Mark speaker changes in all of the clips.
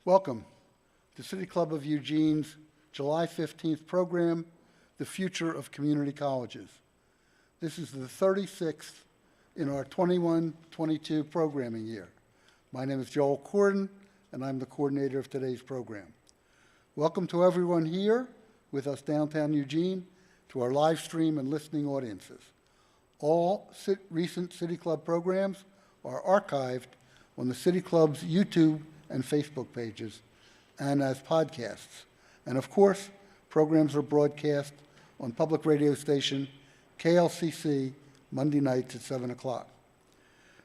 Speaker 1: Welcome to City Club of Eugene's July 15th program, The Future of Community Colleges. This is the 36th in our 21-22 programming year. My name is Joel Corden, and I'm the coordinator of today's program. Welcome to everyone here with us downtown Eugene, to our live stream and listening audiences. All recent City Club programs are archived on the City Club's YouTube and Facebook pages and as podcasts. And of course, programs are broadcast on public radio station KLCC Monday nights at 7 o'clock.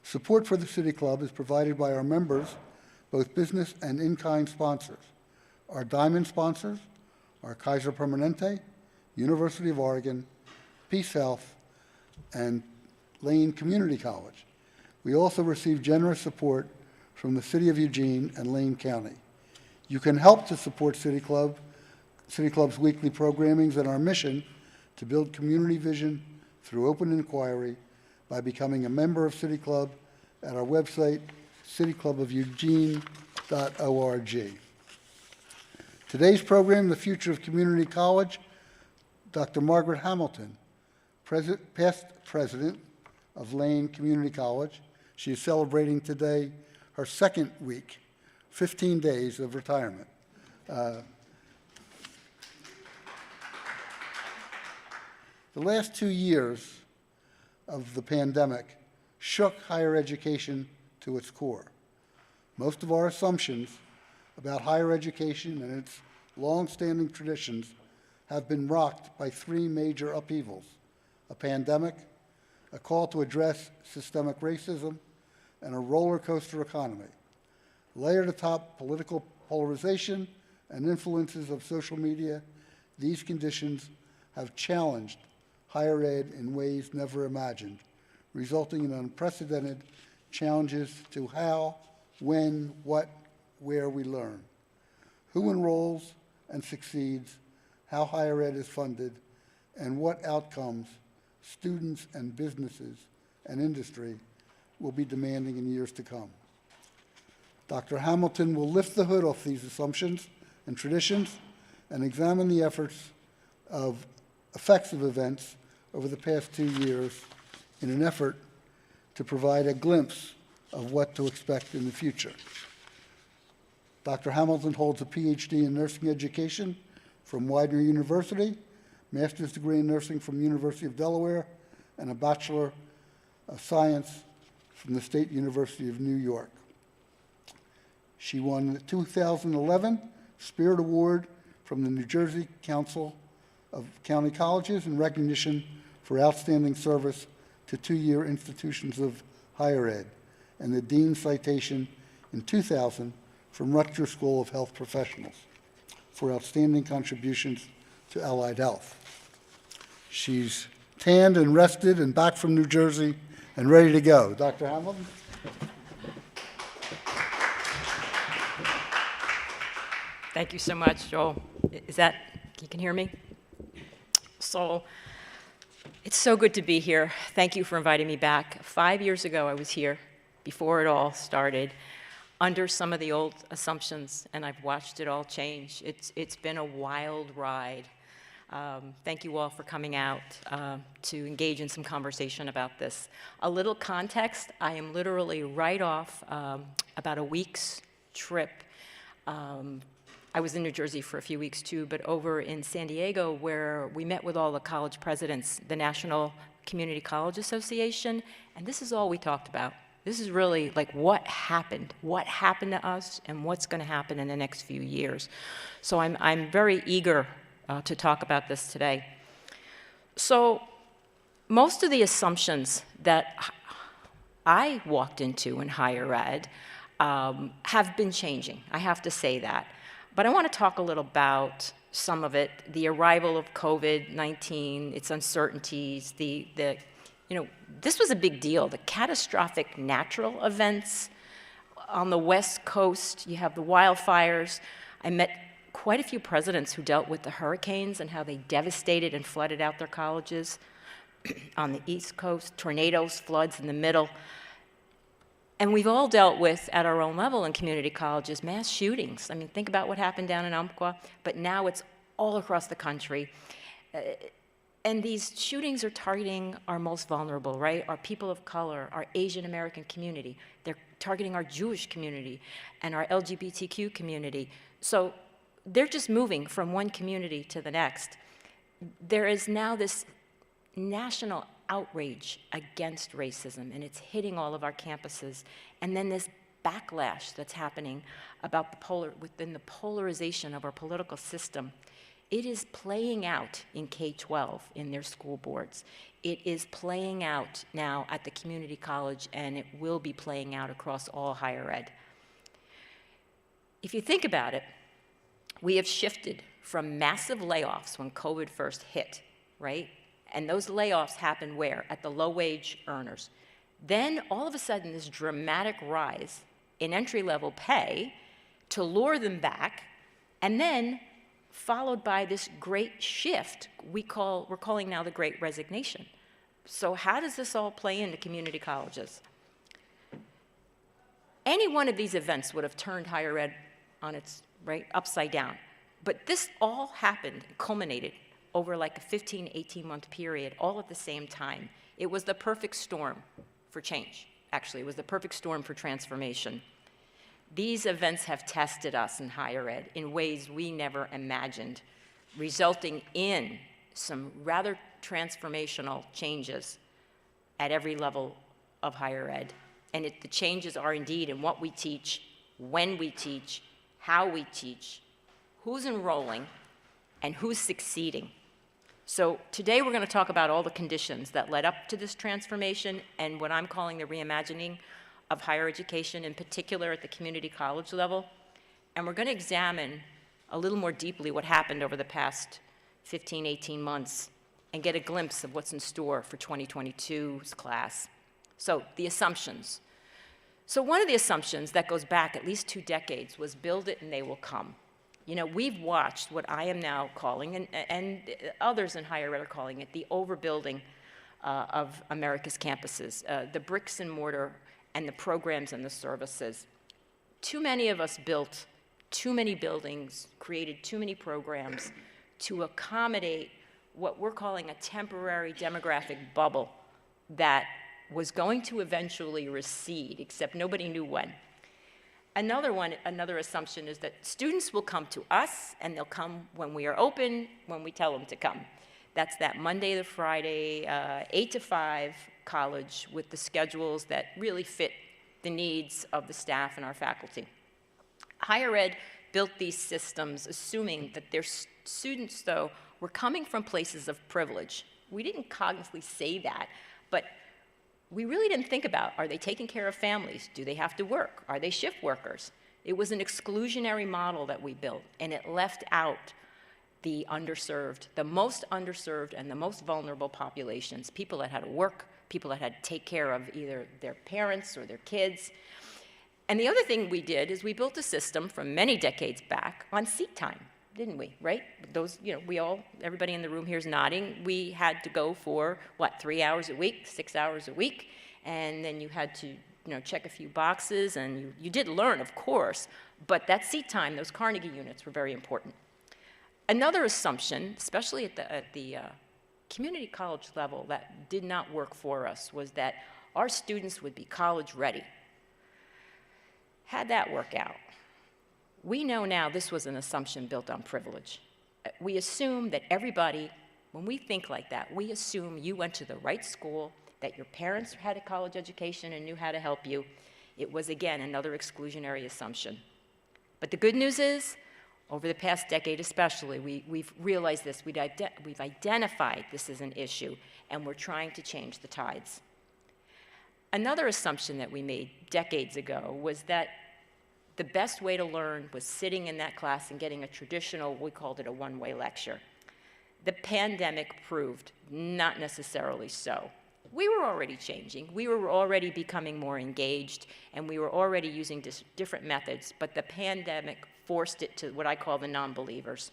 Speaker 1: Support for the City Club is provided by our members, both business and in-kind sponsors. Our diamond sponsors are Kaiser Permanente, University of Oregon, Peace Health, and Lane Community College. We also receive generous support from the City of Eugene and Lane County. You can help to support City Club's weekly programmings and our mission to build community vision through open inquiry by becoming a member of City Club at our website, cityclubofelugene.org. Today's program, The Future of Community College, Dr. Margaret Hamilton, past president of Lane Community College. She is celebrating today her second week, 15 days of retirement. The last 2 years of the pandemic shook higher education to its core. Most of our assumptions about higher education and its long-standing traditions have been rocked by three major upheavals: a pandemic, a call to address systemic racism, and a roller coaster economy. Layered atop political polarization and influences of social media, these conditions have challenged higher ed in ways never imagined, resulting in unprecedented challenges to how, when, what, where we learn, who enrolls and succeeds, how higher ed is funded, and what outcomes students and businesses and industry will be demanding in years to come. Dr. Hamilton will lift the hood off these assumptions and traditions and examine the effects of events over the past 2 years in an effort to provide a glimpse of what to expect in the future. Dr. Hamilton holds a PhD in nursing education from Widener University, master's degree in nursing from the University of Delaware, and a Bachelor of Science from the State University of New York. She won the 2011 Spirit Award from the New Jersey Council of County Colleges in recognition for outstanding service to two-year institutions of higher ed, and the Dean Citation in 2000 from Rutgers School of Health Professionals for outstanding contributions to allied health. She's tanned and rested and back from New Jersey and ready to go. Dr. Hamilton?
Speaker 2: Thank you so much, Joel. You can hear me? So, it's so good to be here. Thank you for inviting me back. 5 years ago, I was here, before it all started, under some of the old assumptions, and I've watched it all change. It's been a wild ride. Thank you all for coming out to engage in some conversation about this. A little context, I am literally right off about a week's trip. I was in New Jersey for a few weeks too, but over in San Diego where we met with all the college presidents, the National Community College Association, and this is all we talked about. This is really like what happened to us, and what's going to happen in the next few years. So I'm very eager to talk about this today. So most of the assumptions that I walked into in higher ed have been changing. I have to say that. But I want to talk a little about some of it, the arrival of COVID-19, its uncertainties, this was a big deal, the catastrophic natural events. On the West Coast, you have the wildfires. I met quite a few presidents who dealt with the hurricanes and how they devastated and flooded out their colleges. On the East Coast, tornadoes, floods in the middle. And we've all dealt with, at our own level in community colleges, mass shootings. I mean, think about what happened down in Umpqua, but now it's all across the country. And these shootings are targeting our most vulnerable, right? Our people of color, our Asian American community. They're targeting our Jewish community and our LGBTQ community. So they're just moving from one community to the next. There is now this national outrage against racism, and it's hitting all of our campuses. And then this backlash that's happening about within the polarization of our political system. It is playing out in K-12 in their school boards. It is playing out now at the community college, and it will be playing out across all higher ed. If you think about it, we have shifted from massive layoffs when COVID first hit, right? And those layoffs happened where? At the low-wage earners. Then, all of a sudden, this dramatic rise in entry-level pay to lure them back, and then followed by this great shift we're calling now the Great Resignation. So how does this all play into community colleges? Any one of these events would have turned higher ed on its, right, upside down. But this all happened, culminated over like a 15, 18-month period, all at the same time. It was the perfect storm for change, actually. It was the perfect storm for transformation. These events have tested us in higher ed in ways we never imagined, resulting in some rather transformational changes at every level of higher ed. And the changes are indeed in what we teach, when we teach, how we teach, who's enrolling, and who's succeeding. So today we're going to talk about all the conditions that led up to this transformation and what I'm calling the reimagining of higher education, in particular at the community college level. And we're going to examine a little more deeply what happened over the past 15, 18 months and get a glimpse of what's in store for 2022's class. So the assumptions. So one of the assumptions that goes back at least 2 decades was build it and they will come. You know, we've watched what I am now calling, and others in higher ed are calling it, the overbuilding of America's campuses, the bricks and mortar and the programs and the services. Too many of us built too many buildings, created too many programs to accommodate what we're calling a temporary demographic bubble that was going to eventually recede, except nobody knew when. Another assumption is that students will come to us, and they'll come when we are open, when we tell them to come. That's that Monday to Friday, 8 to 5 college with the schedules that really fit the needs of the staff and our faculty. Higher ed built these systems assuming that their students, though, were coming from places of privilege. We didn't cognitively say that, but we really didn't think about, are they taking care of families? Do they have to work? Are they shift workers? It was an exclusionary model that we built, and it left out the underserved, the most underserved and the most vulnerable populations, people that had to work, people that had to take care of either their parents or their kids. And the other thing we did is we built a system from many decades back on seat time, didn't we, right? Those, you know, everybody in the room here is nodding. We had to go for, 3 hours a week, 6 hours a week, and then you had to, check a few boxes, and you did learn, of course, but that seat time, those Carnegie units were very important. Another assumption, especially at the community college level, that did not work for us was that our students would be college ready. How'd that work out? We know now this was an assumption built on privilege. We assume that everybody, when we think like that, we assume you went to the right school, that your parents had a college education and knew how to help you. It was, again, another exclusionary assumption. But the good news is, over the past decade especially, we've realized this, we've identified this as an issue, and we're trying to change the tides. Another assumption that we made decades ago was that the best way to learn was sitting in that class and getting a traditional, we called it a one-way lecture. The pandemic proved not necessarily so. We were already changing. We were already becoming more engaged, and we were already using different methods, but the pandemic forced it to what I call the non-believers.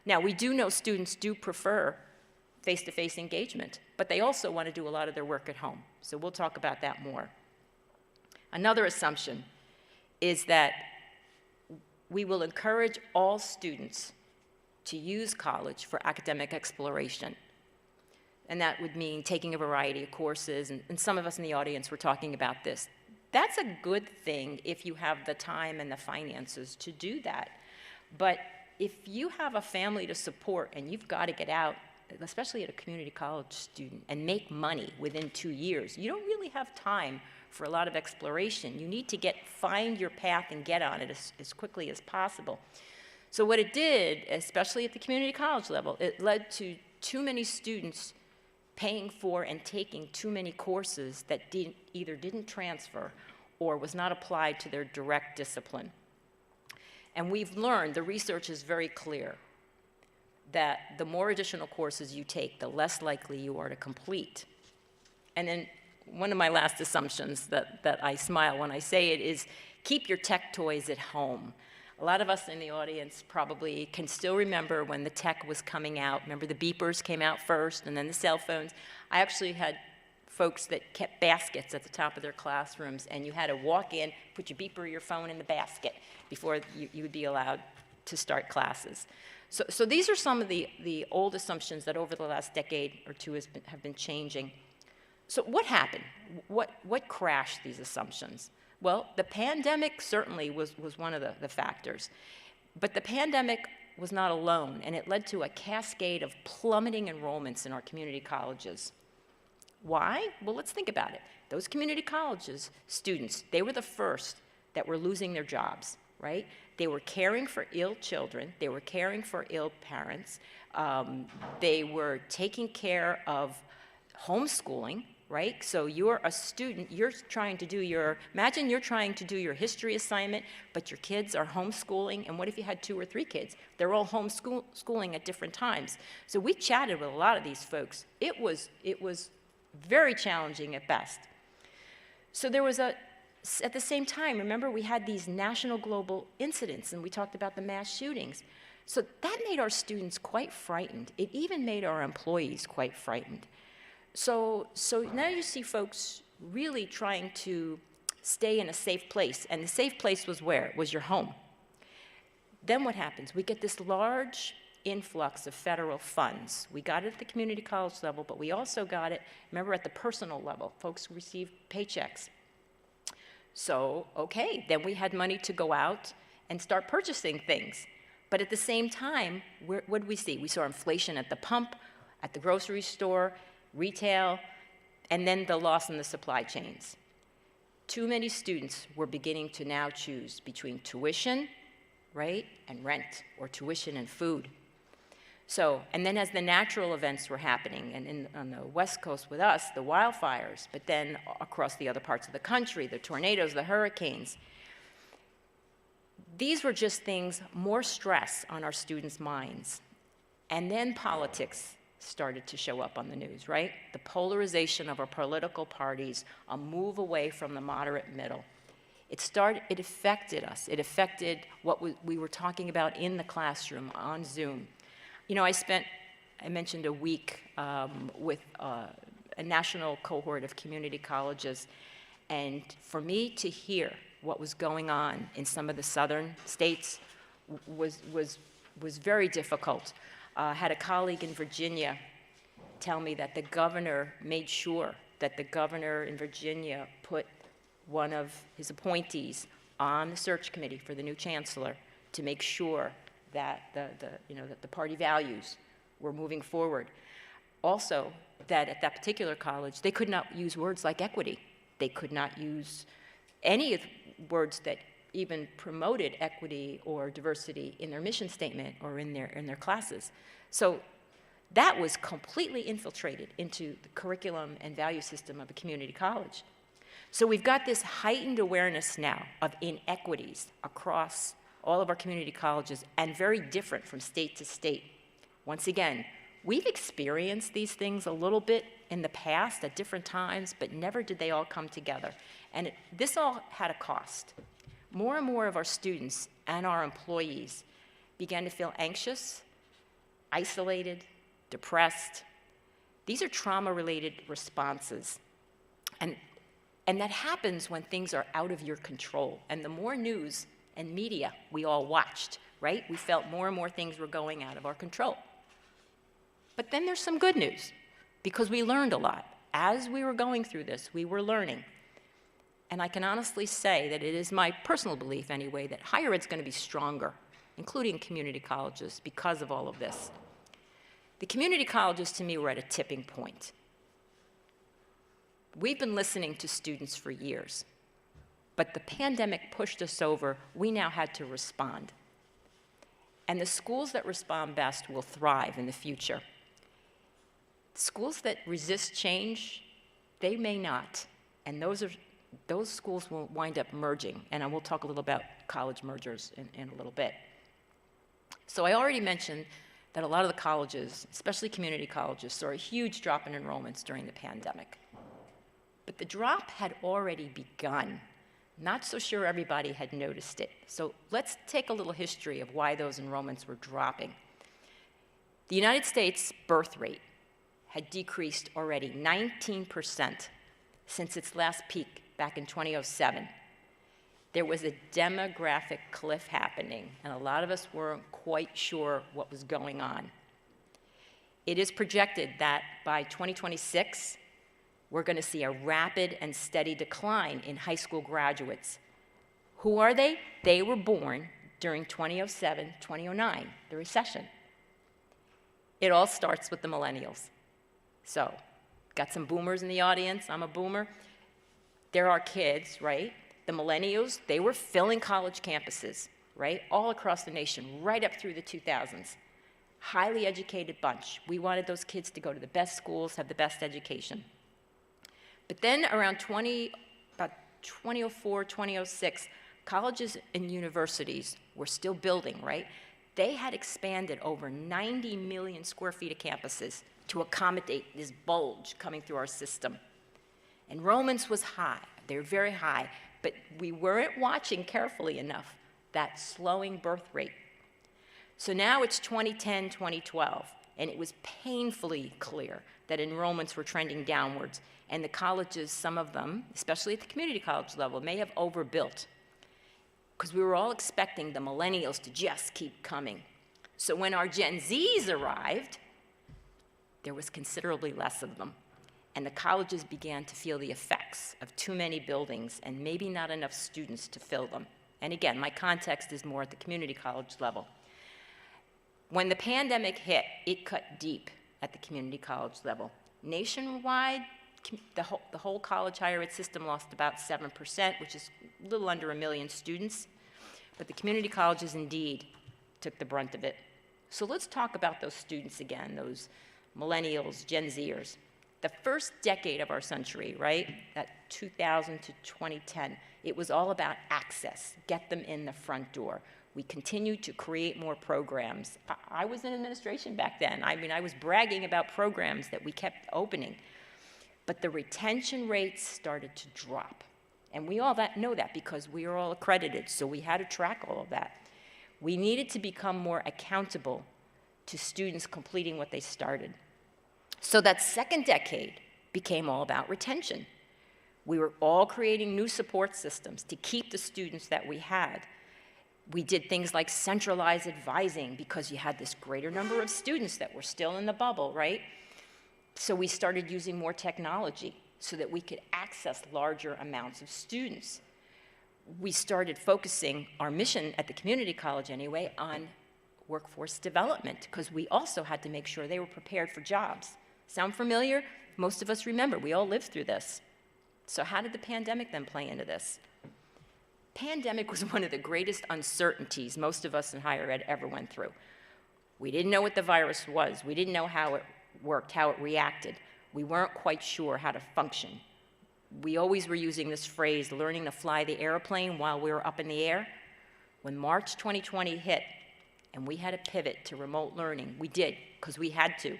Speaker 2: Now, we do know students do prefer face-to-face engagement, but they also want to do a lot of their work at home. So we'll talk about that more. Another assumption is that we will encourage all students to use college for academic exploration. And that would mean taking a variety of courses, and some of us in the audience were talking about this. That's a good thing if you have the time and the finances to do that. But if you have a family to support and you've got to get out, especially at a community college student, and make money within 2 years, you don't really have time for a lot of exploration. You need to find your path and get on it as quickly as possible. So what it did, especially at the community college level, it led to too many students paying for and taking too many courses that either didn't transfer or was not applied to their direct discipline. And we've learned, the research is very clear, that the more additional courses you take, the less likely you are to complete. And then one of my last assumptions that I smile when I say it is keep your tech toys at home. A lot of us in the audience probably can still remember when the tech was coming out. Remember the beepers came out first and then the cell phones. I actually had folks that kept baskets at the top of their classrooms, and you had to walk in, put your beeper or your phone in the basket before you would be allowed to start classes. So these are some of the old assumptions that over the last decade or two have been changing. So what happened? What crashed these assumptions? Well, the pandemic certainly was one of the factors. But the pandemic was not alone, and it led to a cascade of plummeting enrollments in our community colleges. Why? Well, let's think about it. Those community colleges students, they were the first that were losing their jobs, right? They were caring for ill children. They were caring for ill parents. They were taking care of homeschooling, right? So you're a student, imagine you're trying to do your history assignment, but your kids are homeschooling, and what if you had 2 or 3 kids? They're all homeschooling at different times. So we chatted with a lot of these folks. It was very challenging at best. So there was at the same time, remember, we had these national global incidents, and we talked about the mass shootings. So that made our students quite frightened. It even made our employees quite frightened. So now you see folks really trying to stay in a safe place, and the safe place was where? It was your home. Then what happens? We get this large influx of federal funds. We got it at the community college level, but we also got it, remember, at the personal level. Folks received paychecks. So, okay, then we had money to go out and start purchasing things. But at the same time, what did we see? We saw inflation at the pump, at the grocery store, retail, and then the loss in the supply chains. Too many students were beginning to now choose between tuition, right, and rent, or tuition and food. So, and then as the natural events were happening, and on the West Coast with us, the wildfires, but then across the other parts of the country, the tornadoes, the hurricanes, these were just things, more stress on our students' minds. And then politics started to show up on the news, right? The polarization of our political parties, a move away from the moderate middle. It affected us. It affected what we were talking about in the classroom on Zoom. You know, I mentioned a week with a national cohort of community colleges, and for me to hear what was going on in some of the southern states was very difficult. Had a colleague in Virginia tell me that the governor made sure that the governor in Virginia put one of his appointees on the search committee for the new chancellor to make sure that that the party values were moving forward. Also, that at that particular college, they could not use words like equity. They could not use any of the words that even promoted equity or diversity in their mission statement or in their classes. So that was completely infiltrated into the curriculum and value system of a community college. So we've got this heightened awareness now of inequities across all of our community colleges, and very different from state to state. Once again, we've experienced these things a little bit in the past at different times, but never did they all come together. And this all had a cost. More and more of our students and our employees began to feel anxious, isolated, depressed. These are trauma-related responses. And And that happens when things are out of your control. And the more news and media we all watched, right? We felt more and more things were going out of our control. But then there's some good news, because we learned a lot. As we were going through this, we were learning. And I can honestly say that it is my personal belief anyway that higher ed's going to be stronger, including community colleges, because of all of this. The community colleges, to me, were at a tipping point. We've been listening to students for years, but the pandemic pushed us over. We now had to respond. And the schools that respond best will thrive in the future. Schools that resist change, they may not. And those schools will wind up merging. And I will talk a little about college mergers in a little bit. So I already mentioned that a lot of the colleges, especially community colleges, saw a huge drop in enrollments during the pandemic. But the drop had already begun. Not so sure everybody had noticed it. So let's take a little history of why those enrollments were dropping. The United States birth rate had decreased already 19% since its last peak back in 2007. There was a demographic cliff happening, and a lot of us weren't quite sure what was going on. It is projected that by 2026, we're going to see a rapid and steady decline in high school graduates. Who are they? They were born during 2007, 2009, the recession. It all starts with the millennials. So, got some boomers in the audience. I'm a boomer. There are kids, right? The millennials, they were filling college campuses, right? All across the nation, right up through the 2000s. Highly educated bunch. We wanted those kids to go to the best schools, have the best education. But then around 2004, 2006, colleges and universities were still building, right? They had expanded over 90 million square feet of campuses to accommodate this bulge coming through our system. Enrollments was high, they were very high, but we weren't watching carefully enough that slowing birth rate. So now it's 2010, 2012, and it was painfully clear that enrollments were trending downwards, and the colleges, some of them, especially at the community college level, may have overbuilt, because we were all expecting the millennials to just keep coming. So when our Gen Zs arrived, there was considerably less of them, and the colleges began to feel the effects of too many buildings and maybe not enough students to fill them. And again, my context is more at the community college level. When the pandemic hit, it cut deep at the community college level. Nationwide, the whole college higher ed system lost about 7%, which is a little under 1 million students. But the community colleges indeed took the brunt of it. So let's talk about those students again, those millennials, Gen Zers. The first decade of our century, right, that 2000 to 2010, it was all about access, get them in the front door. We continued to create more programs. I was in administration back then. I mean, I was bragging about programs that we kept opening. But the retention rates started to drop. And we all know that because we are all accredited, so we had to track all of that. We needed to become more accountable to students completing what they started. So that second decade became all about retention. We were all creating new support systems to keep the students that we had. We did things like centralized advising because you had this greater number of students that were still in the bubble, right? So we started using more technology so that we could access larger amounts of students. We started focusing our mission at the community college anyway on workforce development because we also had to make sure they were prepared for jobs. Sound familiar? Most of us remember, we all lived through this. So how did the pandemic then play into this? Pandemic was one of the greatest uncertainties most of us in higher ed ever went through. We didn't know what the virus was. We didn't know how it worked, how it reacted. We weren't quite sure how to function. We always were using this phrase, learning to fly the airplane while we were up in the air. When March 2020 hit and we had to pivot to remote learning, we did, because we had to.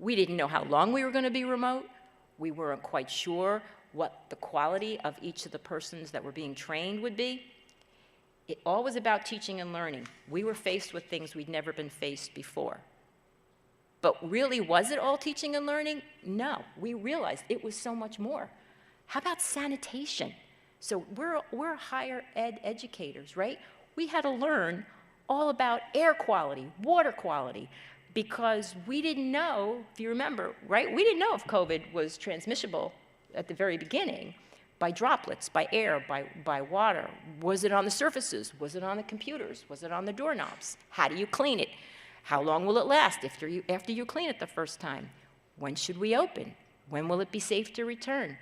Speaker 2: We didn't know how long we were going to be remote. We weren't quite sure what the quality of each of the persons that were being trained would be. It all was about teaching and learning. We were faced with things we'd never been faced before. But really, was it all teaching and learning? No, we realized it was so much more. How about sanitation? So we're higher ed educators, right? We had to learn all about air quality, water quality, because we didn't know, if you remember, right? We didn't know if COVID was transmissible at the very beginning by droplets, by air, by water. Was it on the surfaces? Was it on the computers? Was it on the doorknobs? How do you clean it? How long will it last after you clean it the first time? When should we open? When will it be safe to return?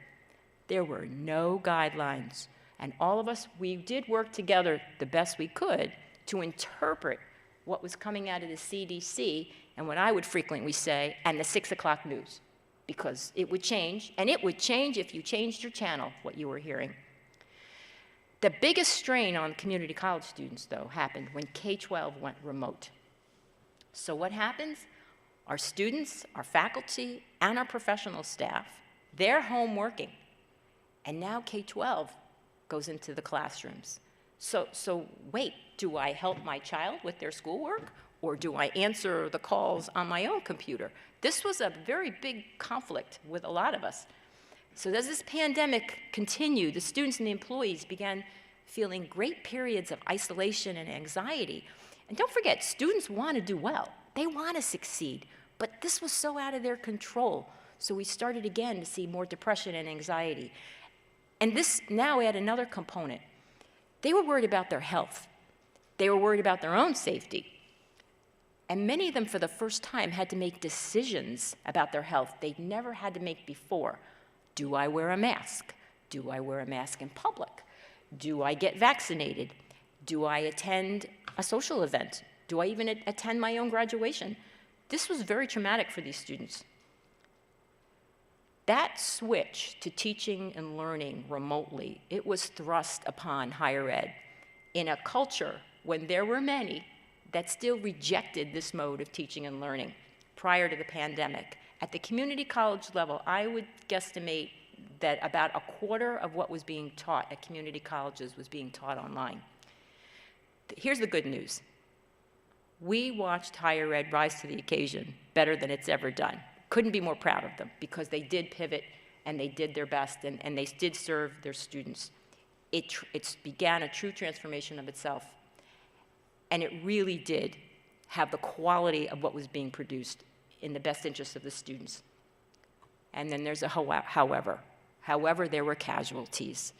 Speaker 2: There were no guidelines. And all of us, we did work together the best we could to interpret what was coming out of the CDC and what I would frequently say, and the 6 o'clock news, because it would change, and it would change if you changed your channel, what you were hearing. The biggest strain on community college students, though, happened when K-12 went remote. So what happens? Our students, our faculty, and our professional staff, they're home working. And now K-12 goes into the classrooms. So wait, do I help my child with their schoolwork, or do I answer the calls on my own computer? This was a very big conflict with a lot of us. So as this pandemic continued, the students and the employees began feeling great periods of isolation and anxiety. And don't forget, students want to do well. They want to succeed. But this was so out of their control. So we started again to see more depression and anxiety. And this now add another component. They were worried about their health. They were worried about their own safety. And many of them, for the first time, had to make decisions about their health they'd never had to make before. Do I wear a mask? Do I wear a mask in public? Do I get vaccinated? Do I attend a social event? Do I even attend my own graduation? This was very traumatic for these students. That switch to teaching and learning remotely, it was thrust upon higher ed in a culture when there were many that still rejected this mode of teaching and learning prior to the pandemic. At the community college level, I would guesstimate that about a quarter of what was being taught at community colleges was being taught online. Here's the good news. We watched higher ed rise to the occasion better than it's ever done. Couldn't be more proud of them, because they did pivot and they did their best, and they did serve their students. It began a true transformation of itself, and it really did have the quality of what was being produced in the best interest of the students. And then there's a however. However, there were casualties.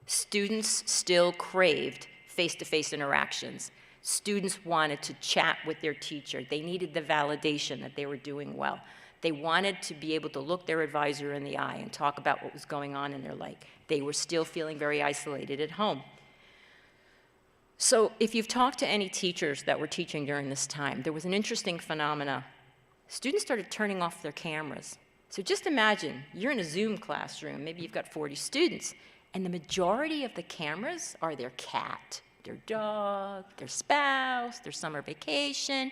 Speaker 2: Students still craved face-to-face interactions. Students wanted to chat with their teacher. They needed the validation that they were doing well. They wanted to be able to look their advisor in the eye and talk about what was going on in their life. They were still feeling very isolated at home. So if you've talked to any teachers that were teaching during this time, there was an interesting phenomena. Students started turning off their cameras. So just imagine, you're in a Zoom classroom, maybe you've got 40 students, and the majority of the cameras are their cat, their dog, their spouse, their summer vacation.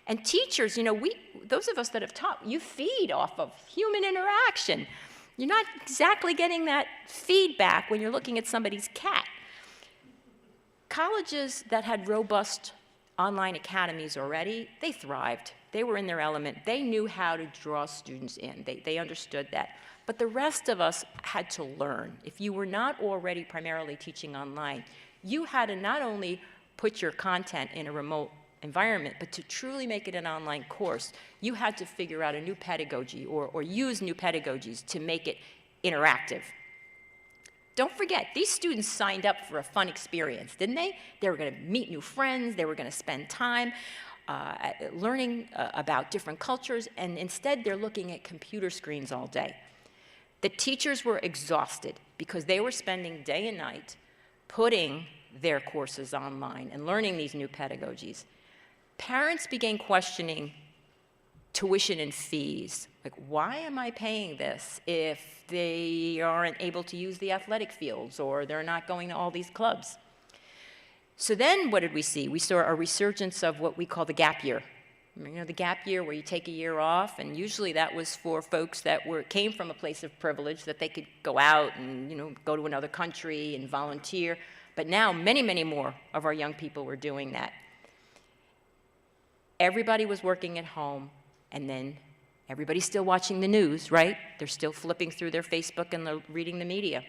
Speaker 2: And teachers, you know, those of us that have taught, you feed off of human interaction. You're not exactly getting that feedback when you're looking at somebody's cat. Colleges that had robust online academies already, they thrived. They were in their element. They knew how to draw students in. They understood that. But the rest of us had to learn. If you were not already primarily teaching online, you had to not only put your content in a remote environment, but to truly make it an online course, you had to figure out a new pedagogy or use new pedagogies to make it interactive. Don't forget, these students signed up for a fun experience, didn't they? They were going to meet new friends, they were going to spend time learning about different cultures, and instead they're looking at computer screens all day. The teachers were exhausted because they were spending day and night putting their courses online and learning these new pedagogies. Parents began questioning tuition and fees. Like, why am I paying this if they aren't able to use the athletic fields or they're not going to all these clubs? So then what did we see? We saw a resurgence of what we call the gap year. You know, the gap year where you take a year off, and usually that was for folks that came from a place of privilege that they could go out and, you know, go to another country and volunteer. But now many, many more of our young people were doing that. Everybody was working at home, and then Everybody's still watching the news, right? They're still flipping through their Facebook and they're reading the media.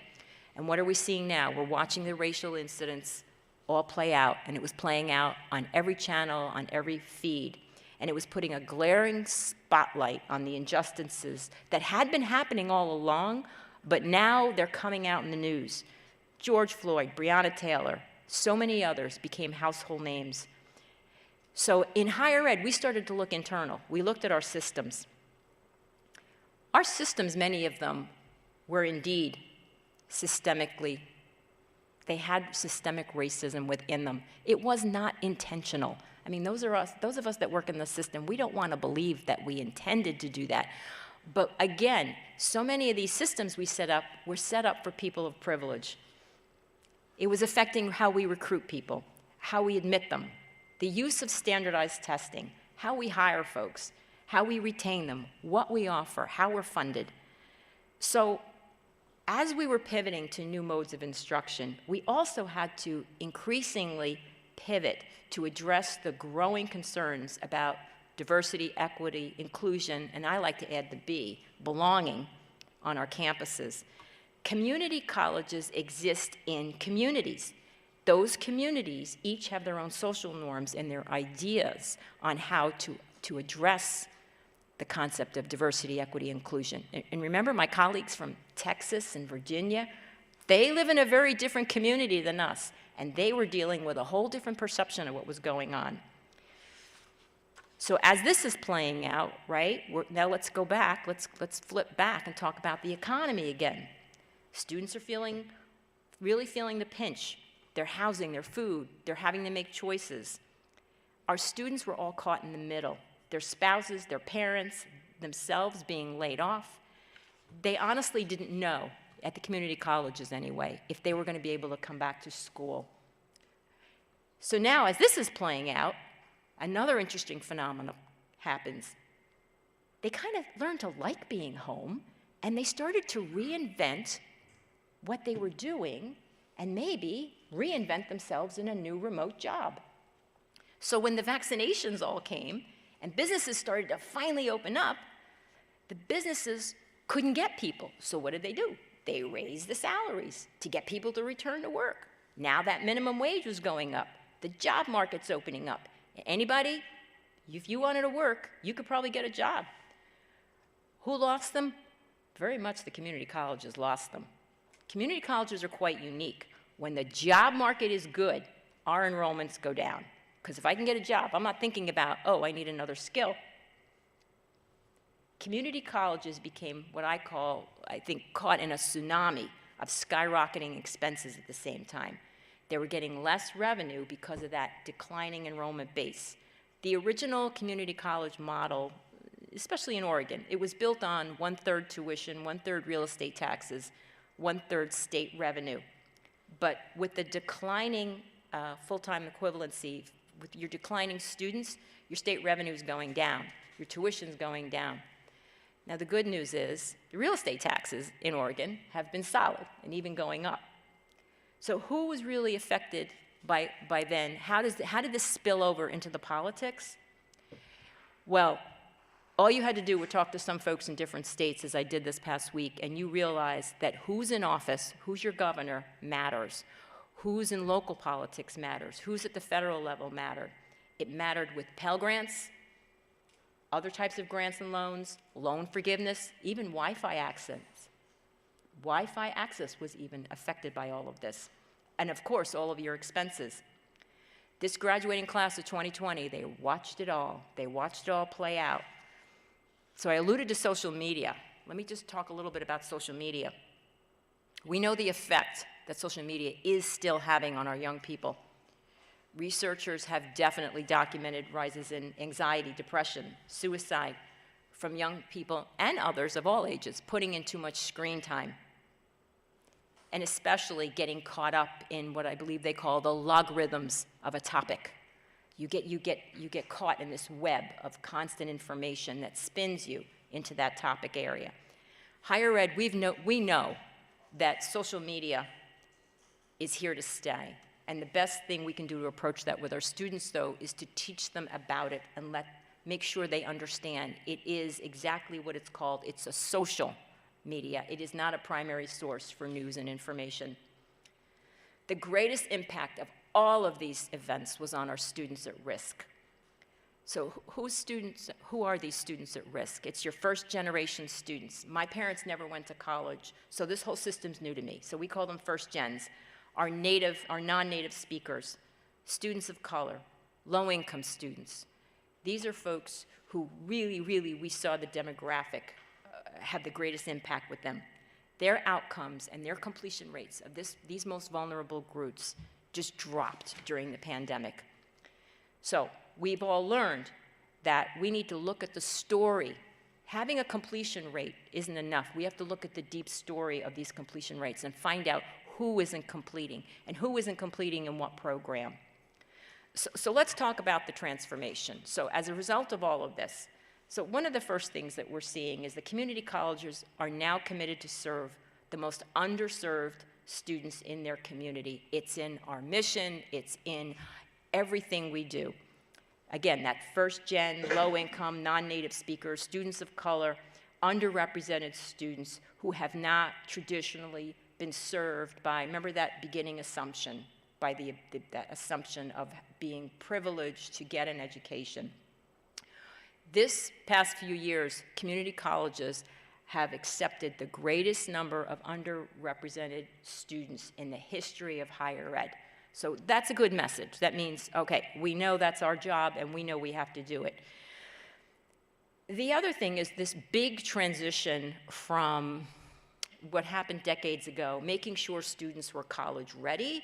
Speaker 2: And what are we seeing now? We're watching the racial incidents all play out, and it was playing out on every channel, on every feed. And it was putting a glaring spotlight on the injustices that had been happening all along, but now they're coming out in the news. George Floyd, Breonna Taylor, so many others became household names. So in higher ed, we started to look internal. We looked at our systems. Our systems, many of them, were indeed systemically, they had systemic racism within them. It was not intentional. I mean, those of us that work in the system, we don't want to believe that we intended to do that. But again, so many of these systems we set up were set up for people of privilege. It was affecting how we recruit people, how we admit them, the use of standardized testing, how we hire folks, how we retain them, what we offer, how we're funded. So as we were pivoting to new modes of instruction, we also had to increasingly pivot to address the growing concerns about diversity, equity, inclusion, and I like to add the B, belonging on our campuses. Community colleges exist in communities. Those communities each have their own social norms and their ideas on how to address the concept of diversity, equity, inclusion. And remember, my colleagues from Texas and Virginia, they live in a very different community than us, and they were dealing with a whole different perception of what was going on. So as this is playing out, right, now let's go back, let's flip back and talk about the economy again. Students are really feeling the pinch. Their housing, their food, they're having to make choices. Our students were all caught in the middle. Their spouses, their parents, themselves being laid off. They honestly didn't know, at the community colleges anyway, if they were going to be able to come back to school. So now, as this is playing out, another interesting phenomenon happens. They kind of learned to like being home, and they started to reinvent what they were doing and maybe reinvent themselves in a new remote job. So when the vaccinations all came and businesses started to finally open up, the businesses couldn't get people. So what did? They raised the salaries to get people to return to work. Now that minimum wage was going up. The job market's opening up. Anybody, if you wanted to work, you could probably get a job. Who lost them? Very much the community colleges lost them. Community colleges are quite unique. When the job market is good, our enrollments go down. Because if I can get a job, I'm not thinking about, oh, I need another skill. Community colleges became what I call, I think, caught in a tsunami of skyrocketing expenses at the same time. They were getting less revenue because of that declining enrollment base. The original community college model, especially in Oregon, it was built on 1/3 tuition, 1/3 real estate taxes, 1/3 state revenue. But with the declining full-time equivalency, with your declining students, your state revenue is going down, your tuition's going down. Now the good news is the real estate taxes in Oregon have been solid and even going up. So who was really affected by then? How did this spill over into the politics? Well, all you had to do was talk to some folks in different states, as I did this past week, and you realize that who's in office, who's your governor, matters. Who's in local politics matters. Who's at the federal level mattered. It mattered with Pell Grants, other types of grants and loans, loan forgiveness, even Wi-Fi access. Wi-Fi access was even affected by all of this. And of course, all of your expenses. This graduating class of 2020, they watched it all. They watched it all play out. So I alluded to social media. Let me just talk a little bit about social media. We know the effect that social media is still having on our young people. Researchers have definitely documented rises in anxiety, depression, suicide from young people and others of all ages putting in too much screen time, and especially getting caught up in what I believe they call the logarithms of a topic. You get caught in this web of constant information that spins you into that topic area. Higher ed, we know that social media is here to stay. And the best thing we can do to approach that with our students, though, is to teach them about it and let make sure they understand it is exactly what it's called. It's a social media. It is not a primary source for news and information. The greatest impact of all of these events was on our students at risk. So who are these students at risk? It's your first generation students. My parents never went to college, so this whole system's new to me. So we call them first gens. Our non-native speakers, students of color, low-income students. These are folks who really, we saw the demographic have the greatest impact with them. Their outcomes and their completion rates of these most vulnerable groups just dropped during the pandemic. So we've all learned that we need to look at the story. Having a completion rate isn't enough. We have to look at the deep story of these completion rates and find out who isn't completing and who isn't completing in what program. So let's talk about the transformation. So as a result of all of this, so one of the first things that we're seeing is the community colleges are now committed to serve the most underserved students in their community. It's in our mission, it's in everything we do. Again, that first gen, low income, non-native speakers, students of color, underrepresented students who have not traditionally been served by, remember that beginning assumption, by that assumption of being privileged to get an education. This past few years, community colleges have accepted the greatest number of underrepresented students in the history of higher ed. So that's a good message. That means, okay, we know that's our job and we know we have to do it. The other thing is this big transition from what happened decades ago, making sure students were college ready,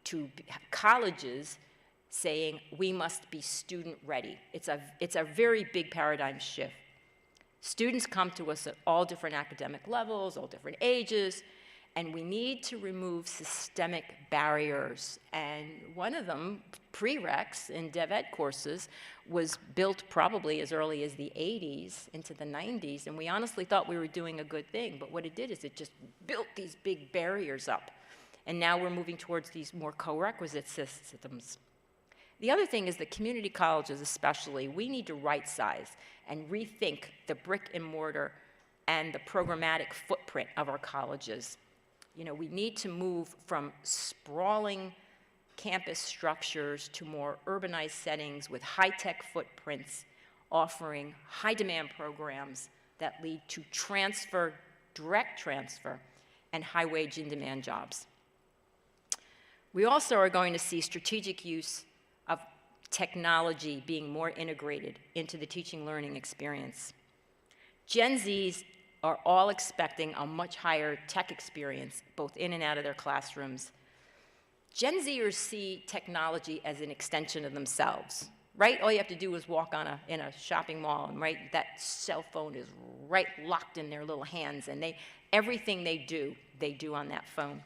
Speaker 2: to colleges saying we must be student ready. It's a very big paradigm shift. Students come to us at all different academic levels, all different ages, and we need to remove systemic barriers. And one of them, prereqs in dev ed courses, was built probably as early as the 80s into the 90s, and we honestly thought we were doing a good thing, but what it did is it just built these big barriers up. And now we're moving towards these more co-requisite systems. The other thing is that community colleges especially, we need to right-size and rethink the brick and mortar and the programmatic footprint of our colleges. You know, we need to move from sprawling campus structures to more urbanized settings with high-tech footprints, offering high-demand programs that lead to transfer, direct transfer, and high-wage in-demand jobs. We also are going to see strategic use of technology being more integrated into the teaching learning experience. Gen Zs are all expecting a much higher tech experience, both in and out of their classrooms. Gen Zers see technology as an extension of themselves, right? All you have to do is walk in a shopping mall, and right, that cell phone is right locked in their little hands, and everything they do on that phone.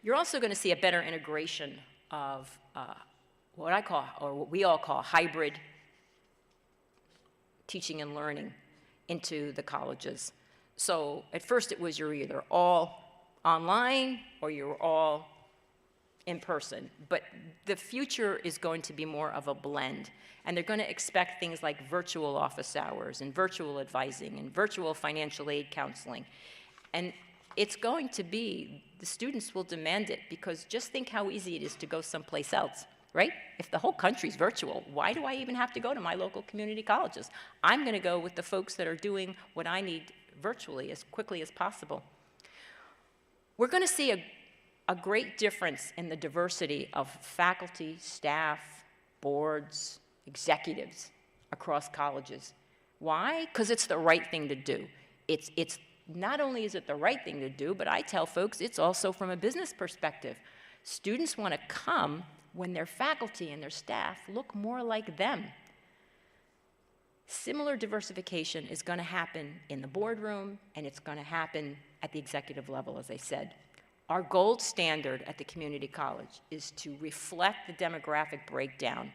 Speaker 2: You're also going to see a better integration of what I call, or what we all call, hybrid teaching and learning into the colleges. So at first it was you're either all online or you're all in person. But the future is going to be more of a blend. And they're going to expect things like virtual office hours and virtual advising and virtual financial aid counseling. And it's going to be, the students will demand it, because just think how easy it is to go someplace else, right? If the whole country's virtual, why do I even have to go to my local community colleges? I'm going to go with the folks that are doing what I need virtually as quickly as possible. We're going to see a great difference in the diversity of faculty, staff, boards, executives across colleges. Why? Because it's the right thing to do. It's not only is it the right thing to do, but I tell folks it's also from a business perspective. Students want to come when their faculty and their staff look more like them. Similar diversification is going to happen in the boardroom, and it's going to happen at the executive level, as I said. Our gold standard at the community college is to reflect the demographic breakdown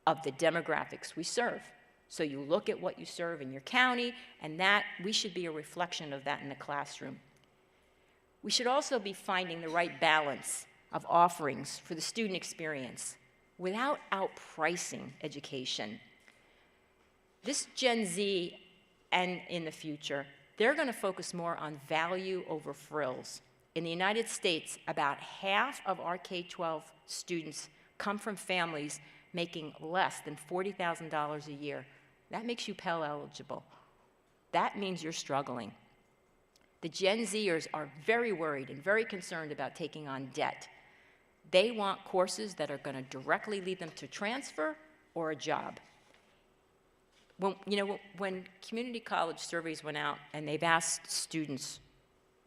Speaker 2: of the demographics we serve. So you look at what you serve in your county, and that we should be a reflection of that in the classroom. We should also be finding the right balance of offerings for the student experience. without outpricing education. This Gen Z and in the future, they're going to focus more on value over frills. In the United States, about half of our K-12 students come from families making less than $40,000 a year. That makes you Pell eligible. That means you're struggling. The Gen Zers are very worried and very concerned about taking on debt. They want courses that are going to directly lead them to transfer or a job. When community college surveys went out and they've asked students,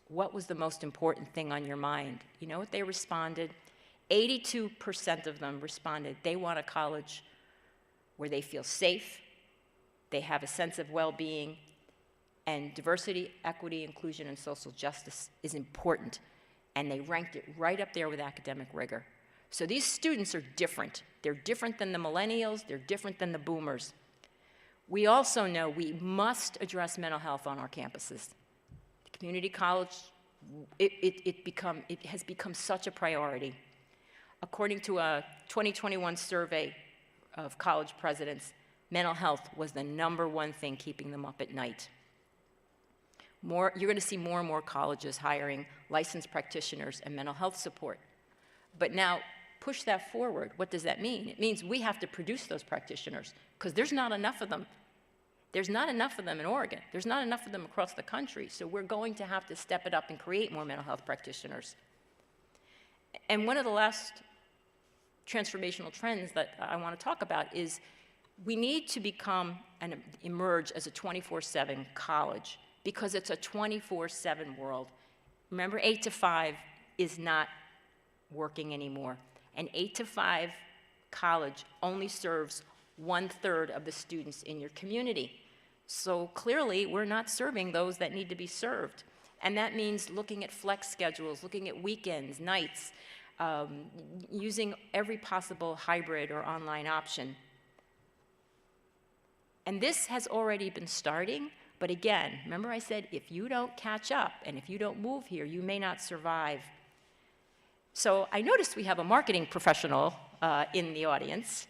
Speaker 2: what was the most important thing on your mind? You know what they responded? 82% of them responded they want a college where they feel safe, they have a sense of well-being, and diversity, equity, inclusion, and social justice is important. And they ranked it right up there with academic rigor. So these students are different. They're different than the millennials, they're different than the boomers. We also know we must address mental health on our campuses. The community college, it has become such a priority. According to a 2021 survey of college presidents, mental health was the #1 thing keeping them up at night. You're going to see more and more colleges hiring licensed practitioners and mental health support. But now, push that forward. What does that mean? It means we have to produce those practitioners, because there's not enough of them. There's not enough of them in Oregon. There's not enough of them across the country. So we're going to have to step it up and create more mental health practitioners. And one of the last transformational trends that I want to talk about is we need to become and emerge as a 24/7 college, because it's a 24/7 world. Remember, 8 to 5 is not working anymore. An 8 to 5 college only serves 1/3 of the students in your community. So clearly, we're not serving those that need to be served. And that means looking at flex schedules, looking at weekends, nights, using every possible hybrid or online option. And this has already been starting, but again, remember I said, if you don't catch up and if you don't move here, you may not survive. So I noticed we have a marketing professional in the audience.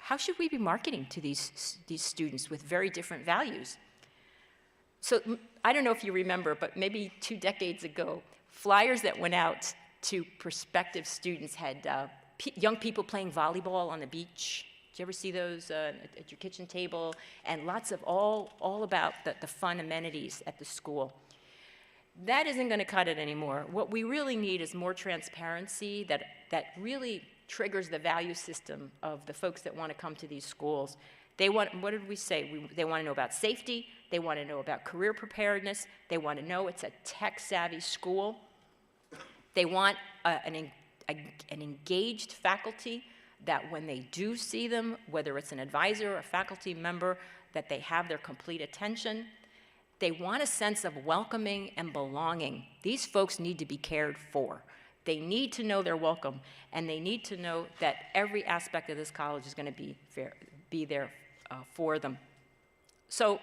Speaker 2: How should we be marketing to these students with very different values? So I don't know if you remember, but maybe 2 decades ago, flyers that went out to prospective students had young people playing volleyball on the beach. Did you ever see those at your kitchen table? And lots of all about the fun amenities at the school. That isn't going to cut it anymore. What we really need is more transparency that really triggers the value system of the folks that want to come to these schools. What did we say? They want to know about safety. They want to know about career preparedness. They want to know it's a tech-savvy school. They want an engaged faculty that when they do see them, whether it's an advisor or a faculty member, that they have their complete attention. They want a sense of welcoming and belonging. These folks need to be cared for. They need to know they're welcome, and they need to know that every aspect of this college is going to be there for them. So,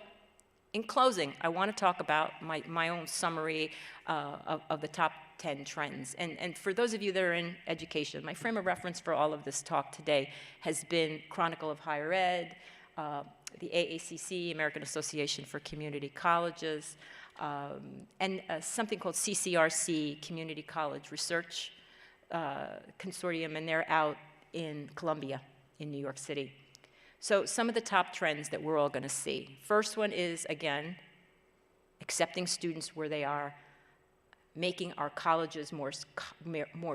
Speaker 2: in closing, I want to talk about my own summary of the top 10 trends. And for those of you that are in education, my frame of reference for all of this talk today has been Chronicle of Higher Ed, the AACC, American Association for Community Colleges, and something called CCRC, Community College Research Consortium, and they're out in Columbia, in New York City. So some of the top trends that we're all going to see. First one is, again, accepting students where they are, making our colleges more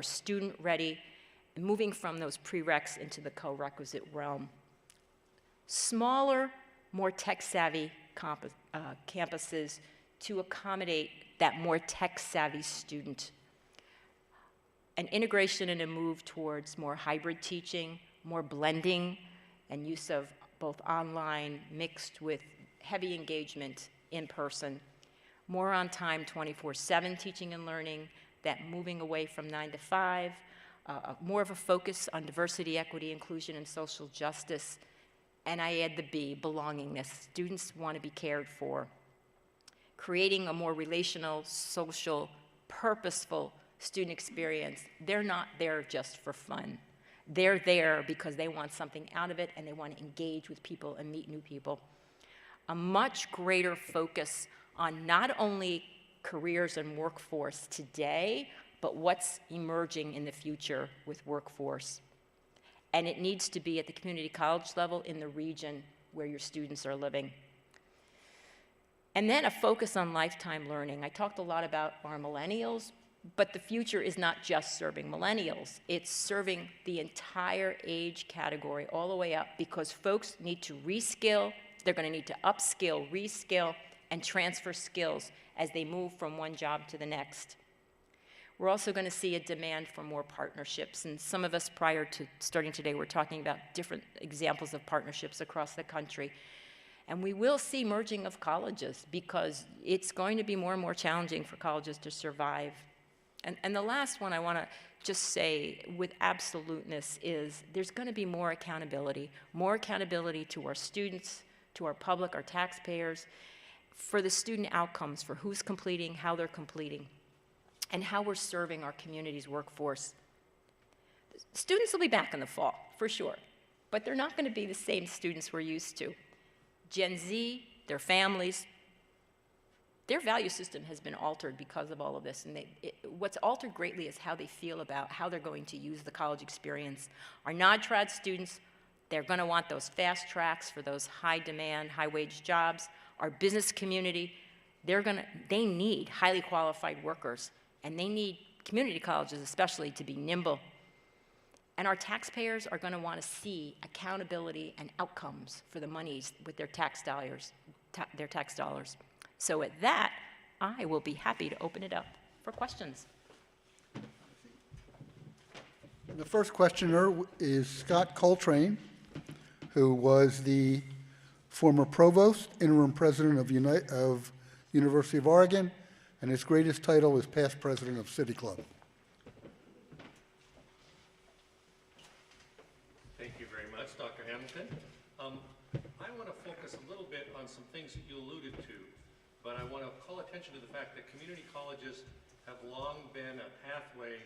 Speaker 2: student-ready, and moving from those prereqs into the co-requisite realm. Smaller, more tech-savvy campuses to accommodate that more tech-savvy student. An integration and a move towards more hybrid teaching, more blending, and use of both online mixed with heavy engagement in person. More on time 24/7 teaching and learning, that moving away from 9 to 5, more of a focus on diversity, equity, inclusion, and social justice. And I add the B, belongingness. Students want to be cared for. Creating a more relational, social, purposeful student experience, they're not there just for fun. They're there because they want something out of it and they want to engage with people and meet new people. A much greater focus on not only careers and workforce today, but what's emerging in the future with workforce. And it needs to be at the community college level in the region where your students are living. And then a focus on lifetime learning. I talked a lot about our millennials, but the future is not just serving millennials. It's serving the entire age category all the way up, because folks need to reskill, they're going to need to upskill, reskill, and transfer skills as they move from one job to the next. We're also going to see a demand for more partnerships, and some of us prior to starting today were talking about different examples of partnerships across the country. And we will see merging of colleges, because it's going to be more and more challenging for colleges to survive. And the last one I want to just say with absoluteness is there's going to be more accountability to our students, to our public, our taxpayers, for the student outcomes, for who's completing, how they're completing, and how we're serving our community's workforce. Students will be back in the fall, for sure, but they're not going to be the same students we're used to. Gen Z, their families, their value system has been altered because of all of this, and what's altered greatly is how they feel about how they're going to use the college experience. Our non-trad students, they're going to want those fast tracks for those high-demand, high-wage jobs. Our business community, they need highly qualified workers, and they need community colleges especially to be nimble. And our taxpayers are going to want to see accountability and outcomes for the monies with their tax dollars. So at that, I will be happy to open it up for questions.
Speaker 1: The first questioner is Scott Coltrane, who was the former provost, interim president of University of Oregon, and his greatest title is past president of City Club.
Speaker 3: Thank you very much, Dr. Hamilton. I want to focus a little bit on some things that you alluded to, but I want to call attention to the fact that community colleges have long been a pathway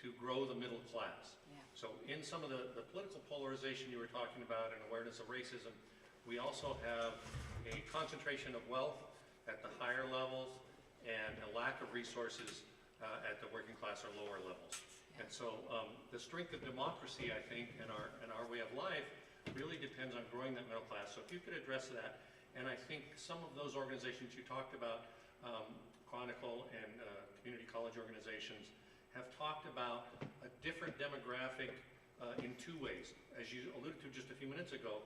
Speaker 3: to grow the middle class. Yeah. So in some of the political polarization you were talking about and awareness of racism, we also have a concentration of wealth at the higher levels and a lack of resources at the working class or lower levels. And so the strength of democracy, I think, and our way of life really depends on growing that middle class. So if you could address that, and I think some of those organizations you talked about, Chronicle and community college organizations, have talked about a different demographic in two ways. As you alluded to just a few minutes ago,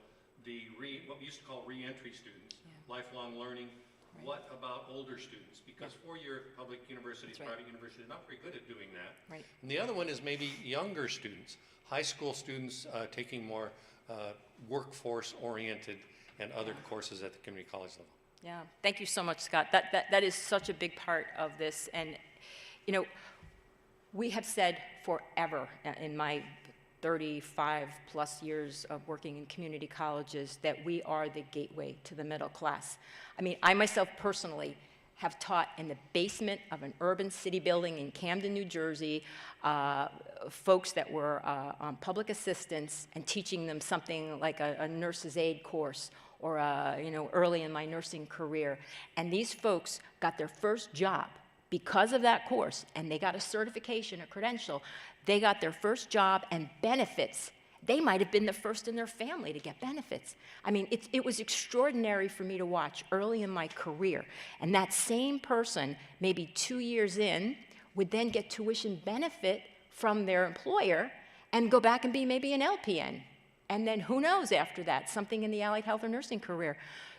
Speaker 3: what we used to call re-entry students, lifelong learning. Right. What about older students? Because four-year public universities, private universities, are not very good at doing that. Right. And the other one is maybe younger students, high school students taking more workforce-oriented and other courses at the community college level.
Speaker 2: Yeah, thank you so much, Scott. That is such a big part of this. And, you know, we have said forever in my 35 plus years of working in community colleges that we are the gateway to the middle class. I mean, I myself personally have taught in the basement of an urban city building in Camden, New Jersey, folks that were on public assistance and teaching them something like a nurse's aid course or, early in my nursing career. And these folks got their first job because of that course, and they got a certification, a credential. They got their first job and benefits. They might have been the first in their family to get benefits. I mean, it was extraordinary for me to watch early in my career. And that same person, maybe 2 years in, would then get tuition benefit from their employer and go back and be maybe an LPN. And then who knows after that, something in the allied health or nursing career.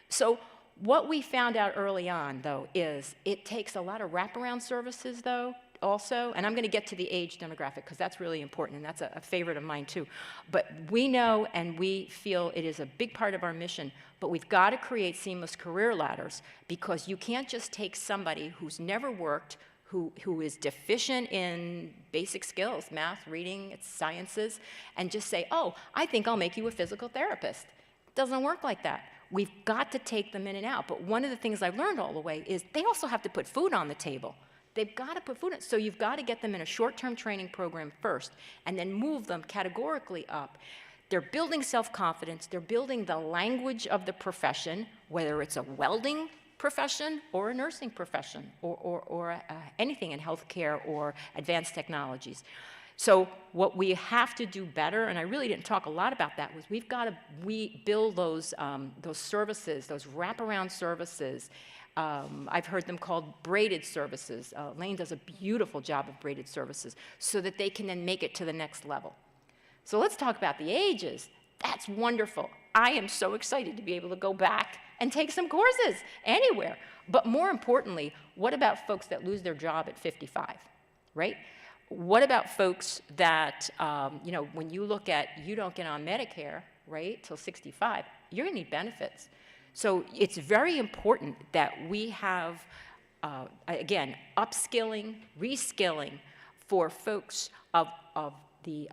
Speaker 2: So what we found out early on, though, is it takes a lot of wraparound services, though, also, and I'm going to get to the age demographic because that's really important, and that's a favorite of mine, too. But we know and we feel it is a big part of our mission, but we've got to create seamless career ladders because you can't just take somebody who's never worked, who is deficient in basic skills, math, reading, sciences, and just say, oh, I think I'll make you a physical therapist. It doesn't work like that. We've got to take them in and out. But one of the things I've learned all the way is they also have to put food on the table. They've got to put food in. So you've got to get them in a short-term training program first, and then move them categorically up. They're building self-confidence. They're building the language of the profession, whether it's a welding profession or a nursing profession or anything in healthcare or advanced technologies. So what we have to do better, and I really didn't talk a lot about that, was we've got to build those services, those wraparound services. I've heard them called braided services. Lane does a beautiful job of braided services so that they can then make it to the next level. So let's talk about the ages. That's wonderful. I am so excited to be able to go back and take some courses anywhere. But more importantly, what about folks that lose their job at 55, right? What about folks that, you know, when you look at, you don't get on Medicare, right, till 65, you're gonna need benefits. So it's very important that we have, again, upskilling, reskilling for folks of the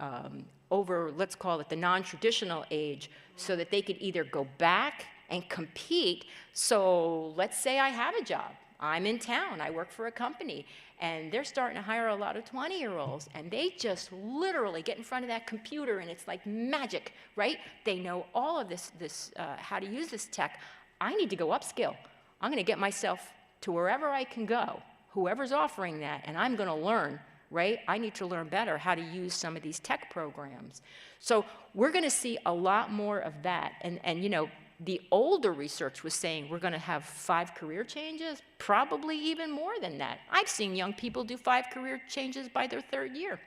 Speaker 2: over, let's call it the non-traditional age, so that they could either go back and compete. So let's say I have a job. I'm in town, I work for a company, and they're starting to hire a lot of 20-year-olds, and they just literally get in front of that computer, and it's like magic, right? They know all of this how to use this tech. I need to go upskill. I'm gonna get myself to wherever I can go, whoever's offering that, and I'm gonna learn, right? I need to learn better how to use some of these tech programs. So we're gonna see a lot more of that, and you know, the older research was saying we're going to have 5 career changes, probably even more than that. I've seen young people do 5 career changes by their 3rd year,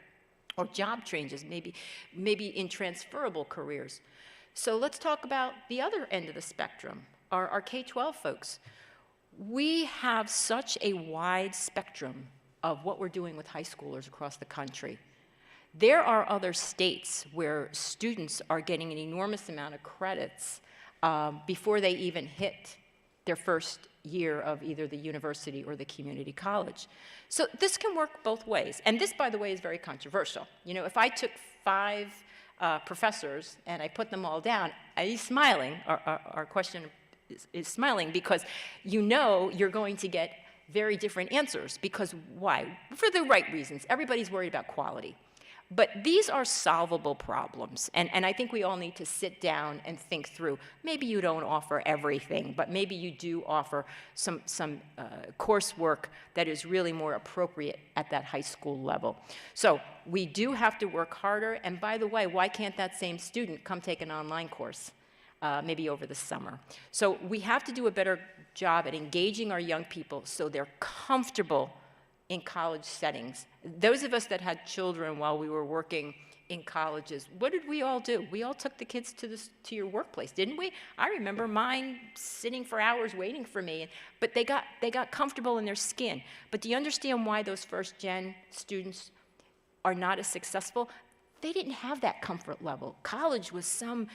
Speaker 2: or job changes, maybe in transferable careers. So let's talk about the other end of the spectrum, our K-12 folks. We have such a wide spectrum of what we're doing with high schoolers across the country. There are other states where students are getting an enormous amount of credits before they even hit their first year of either the university or the community college. So this can work both ways. And this, by the way, is very controversial. You know, if I took 5 professors and I put them all down, he's smiling. Our question is smiling because you know you're going to get very different answers. Because why? For the right reasons. Everybody's worried about quality. But these are solvable problems, and I think we all need to sit down and think through. Maybe you don't offer everything, but maybe you do offer some coursework that is really more appropriate at that high school level. So we do have to work harder, and by the way, why can't that same student come take an online course, maybe over the summer? So we have to do a better job at engaging our young people so they're comfortable in college settings. Those of us that had children while we were working in colleges, what did we all do? We all took the kids to your workplace, didn't we? I remember mine sitting for hours waiting for me, but they got comfortable in their skin. But do you understand why those first-gen students are not as successful? They didn't have that comfort level. College was some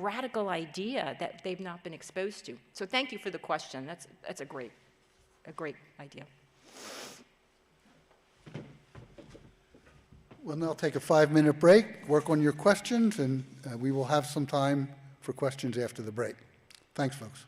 Speaker 2: radical idea that they've not been exposed to. So thank you for the question. That's a great idea.
Speaker 1: We'll now take a 5-minute break, work on your questions, and we will have some time for questions after the break. Thanks, folks.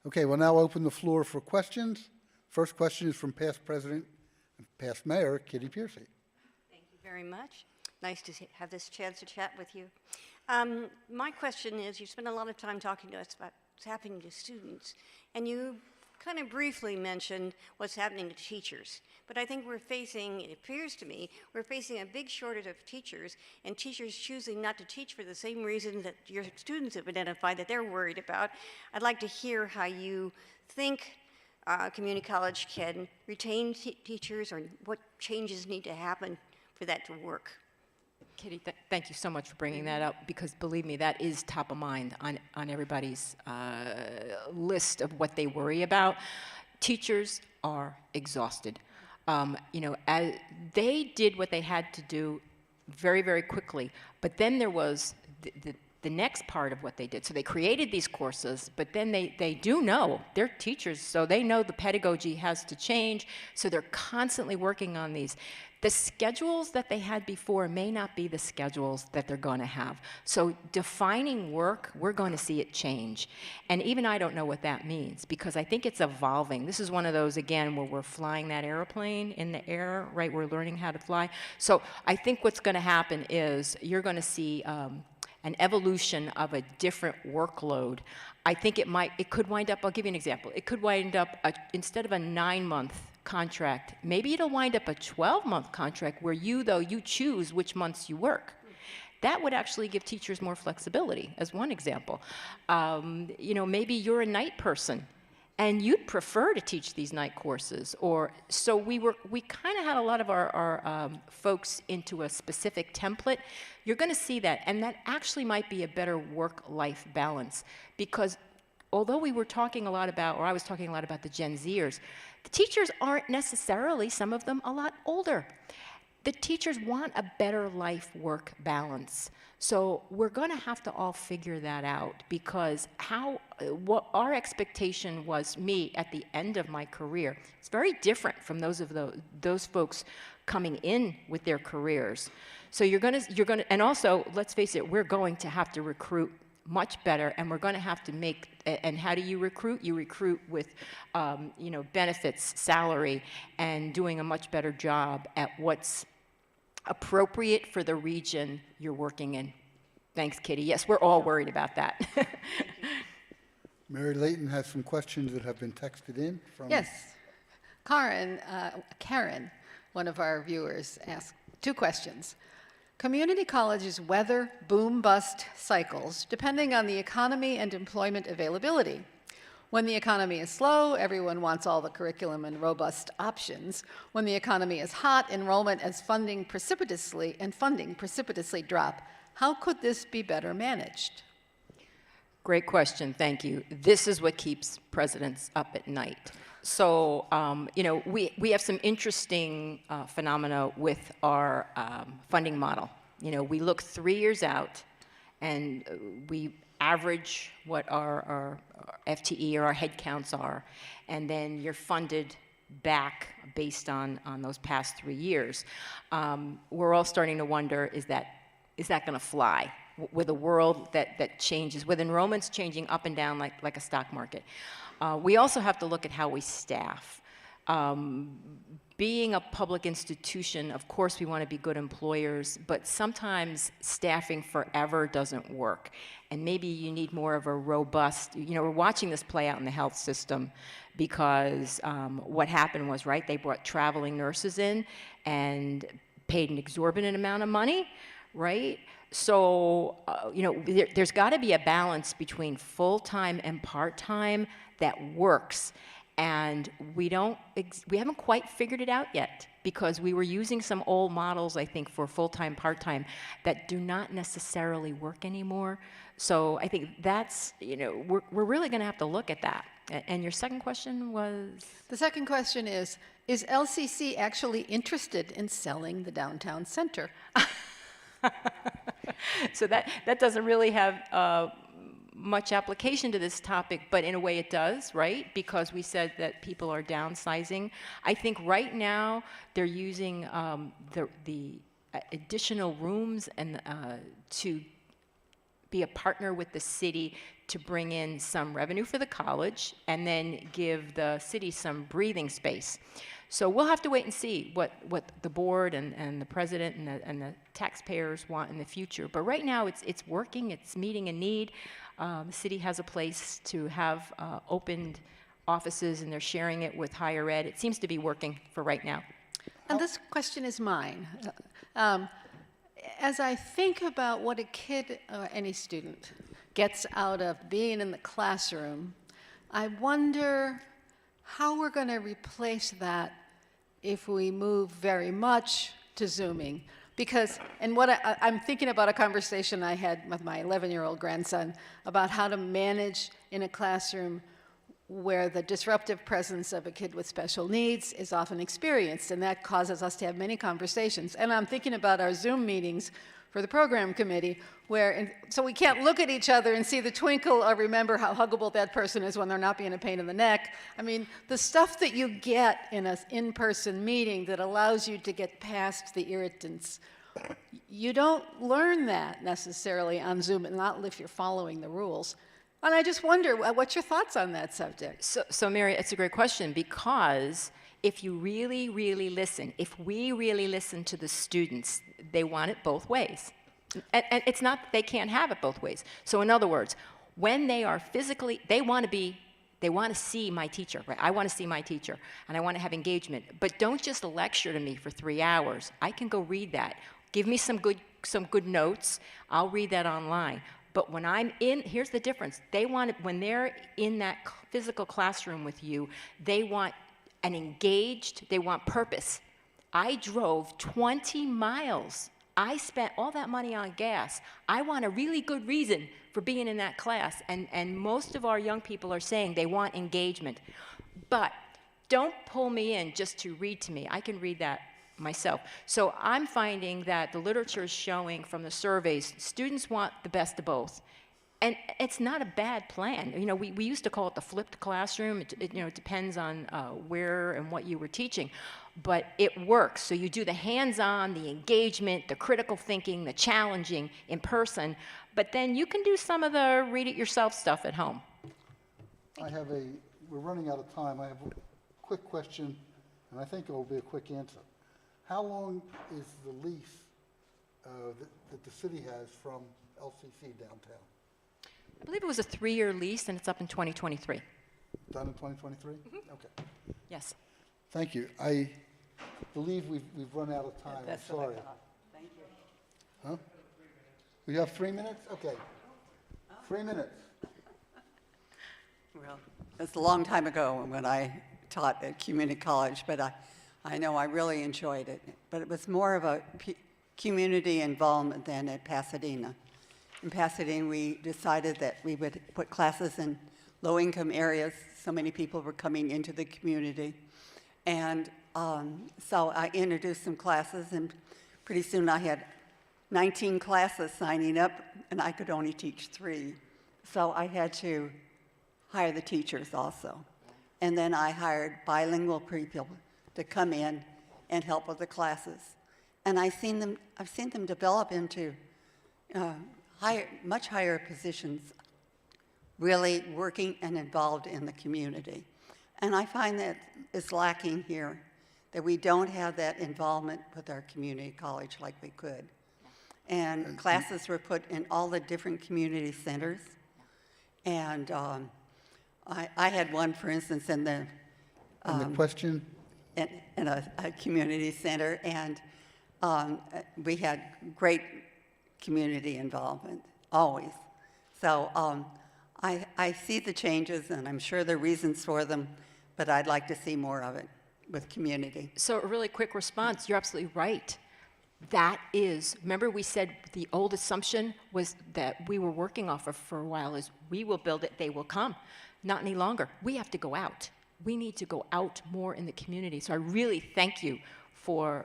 Speaker 1: Okay, we'll now open the floor for questions. First question is from past president and past mayor, Kitty Piercy.
Speaker 4: Thank you very much. Nice to have this chance to chat with you. My question is, you spend a lot of time talking to us about what's happening to students, and you kind of briefly mentioned what's happening to teachers. But I think we're facing, it appears to me, we're facing a big shortage of teachers, and teachers choosing not to teach for the same reason that your students have identified that they're worried about. I'd like to hear how you think community college can retain teachers, or what changes need to happen for that to work.
Speaker 2: Kitty, thank you so much for bringing that up, because believe me, that is top of mind on everybody's list of what they worry about. Teachers are exhausted. They did what they had to do very, very quickly, but then there was the next part of what they did. So they created these courses, but then they do know, they're teachers, so they know the pedagogy has to change, so they're constantly working on these. The schedules that they had before may not be the schedules that they're going to have. So defining work, we're going to see it change. And even I don't know what that means, because I think it's evolving. This is one of those, again, where we're flying that airplane in the air, right? We're learning how to fly. So I think what's going to happen is you're going to see an evolution of a different workload. I think it could wind up, I'll give you an example. It could wind up, instead of a 9-month contract, maybe it'll wind up a 12-month contract where you choose which months you work. That would actually give teachers more flexibility, as one example. Maybe you're a night person and you'd prefer to teach these night courses, so we kind of had a lot of our folks into a specific template. You're going to see that, and that actually might be a better work-life balance, because although we were talking a lot about, or I was talking a lot about the Gen Zers, the teachers aren't necessarily, some of them, a lot older. The teachers want a better life-work balance. So we're going to have to all figure that out, because what our expectation was, me at the end of my career, it's very different from those folks coming in with their careers. So you're going to, and also, let's face it, we're going to have to recruit much better, and we're going to have to make, and how do you recruit? You recruit with, benefits, salary, and doing a much better job at what's appropriate for the region you're working in. Thanks, Kitty. Yes, we're all worried about that.
Speaker 1: Mary Layton has some questions that have been texted in from...
Speaker 5: Yes. Karen, one of our viewers, asked 2 questions. Community colleges weather boom-bust cycles depending on the economy and employment availability. When the economy is slow, everyone wants all the curriculum and robust options. When the economy is hot, enrollment and funding precipitously drop. How could this be better managed?
Speaker 2: Great question, thank you. This is what keeps presidents up at night. So, we have some interesting phenomena with our funding model. We look 3 years out, and we average what our FTE or our head counts are, and then you're funded back based on those past 3 years. We're all starting to wonder, is that going to fly with a world that changes, with enrollments changing up and down like a stock market? We also have to look at how we staff. Being a public institution, of course we want to be good employers, but sometimes staffing forever doesn't work. And maybe you need more of a robust, we're watching this play out in the health system, because what happened was, right, they brought traveling nurses in and paid an exorbitant amount of money, right? So, there's got to be a balance between full-time and part-time that works. And we haven't quite figured it out yet, because we were using some old models, I think, for full-time, part-time that do not necessarily work anymore. So I think that's, we're really going to have to look at that. And your second question was?
Speaker 5: The second question is LCC actually interested in selling the downtown center?
Speaker 2: So that doesn't really have much application to this topic, but in a way it does, right? Because we said that people are downsizing. I think right now they're using the additional rooms and to be a partner with the city to bring in some revenue for the college and then give the city some breathing space. So we'll have to wait and see what the board and the president and the taxpayers want in the future. But right now, it's working. It's meeting a need. The city has a place to have opened offices, and they're sharing it with higher ed. It seems to be working for right now.
Speaker 5: And this question is mine. As I think about what a kid or any student gets out of being in the classroom, I wonder how we're going to replace that if we move very much to Zooming. Because, and what I'm thinking about a conversation I had with my 11-year-old grandson about how to manage in a classroom where the disruptive presence of a kid with special needs is often experienced, and that causes us to have many conversations. And I'm thinking about our Zoom meetings for the program committee, so we can't look at each other and see the twinkle or remember how huggable that person is when they're not being a pain in the neck. I mean, the stuff that you get in an in-person meeting that allows you to get past the irritants, you don't learn that necessarily on Zoom, and not if you're following the rules. And I just wonder, what's your thoughts on that subject?
Speaker 2: So Mary, it's a great question, because if you really, really listen, if we really listen to the students, they want it both ways. And it's not that they can't have it both ways. So in other words, when they are physically, they want to see my teacher, right? I want to see my teacher, and I want to have engagement. But don't just lecture to me for 3 hours. I can go read that. Give me some good notes. I'll read that online. But when I'm in, here's the difference. They want, when they're in that physical classroom with you, they want an engaged, they want purpose. I drove 20 miles. I spent all that money on gas. I want a really good reason for being in that class. And most of our young people are saying they want engagement. But don't pull me in just to read to me. I can read that myself. So I'm finding that the literature is showing from the surveys, students want the best of both. And it's not a bad plan. You know, we used to call it the flipped classroom. It depends on where and what you were teaching. But it works. So you do the hands-on, the engagement, the critical thinking, the challenging in person. But then you can do some of the read-it-yourself stuff at home.
Speaker 1: We're running out of time. I have a quick question, and I think it will be a quick answer. How long is the lease that the city has from LCC downtown?
Speaker 2: I believe it was a 3-year lease, and it's up in 2023.
Speaker 1: Done in 2023?
Speaker 2: Mm-hmm.
Speaker 1: Okay.
Speaker 2: Yes.
Speaker 1: Thank you. I believe we've run out of time. I'm sorry.
Speaker 6: Thank you.
Speaker 1: Huh? We have 3 minutes? Okay. 3 minutes.
Speaker 6: Well, it's a long time ago when I taught at community college, but I know I really enjoyed it. But it was more of a community involvement than at Pasadena. In Pasadena, we decided that we would put classes in low-income areas. So many people were coming into the community. And so I introduced some classes, and pretty soon I had 19 classes signing up, and I could only teach 3. So I had to hire the teachers also. And then I hired bilingual people to come in and help with the classes. And I've seen them develop into much higher positions, really working and involved in the community. And I find that is lacking here, that we don't have that involvement with our community college like we could. And classes were put in all the different community centers. And I had one, for instance, in the
Speaker 1: And the question?
Speaker 6: in a community center, and we had great community involvement, always. So I see the changes, and I'm sure there are reasons for them, but I'd like to see more of it with community.
Speaker 2: So a really quick response, you're absolutely right. That is, remember we said the old assumption was that we were working off of for a while is we will build it, they will come. Not any longer. We have to go out. We need to go out more in the community. So I really thank you for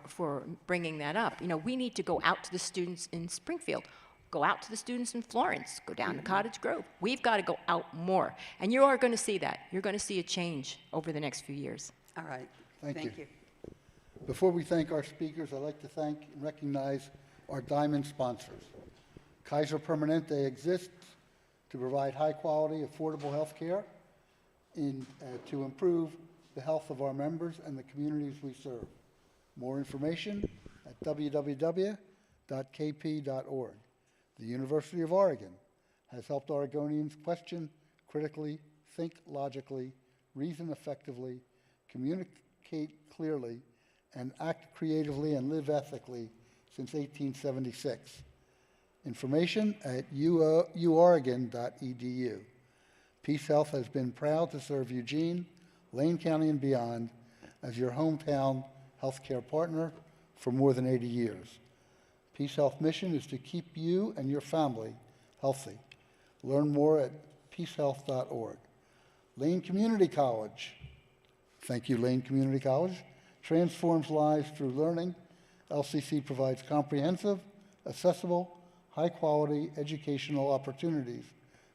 Speaker 2: bringing that up. You know, we need to go out to the students in Springfield, go out to the students in Florence, go down to Cottage Grove. We've got to go out more. And you are going to see that. You're going to see a change over the next few years.
Speaker 6: All right.
Speaker 1: Thank you.
Speaker 6: you.
Speaker 1: Before we thank our speakers, I'd like to thank and recognize our diamond sponsors. Kaiser Permanente exists to provide high-quality, affordable health care to improve the health of our members and the communities we serve. More information at www.kp.org. The University of Oregon has helped Oregonians question critically, think logically, reason effectively, communicate clearly, and act creatively and live ethically since 1876. Information at uoregon.edu. Peace Health has been proud to serve Eugene, Lane County, and beyond as your hometown healthcare partner for more than 80 years. Peace Health mission is to keep you and your family healthy. Learn more at peacehealth.org. Lane Community College, thank you, Lane Community College, transforms lives through learning. LCC provides comprehensive, accessible, high-quality educational opportunities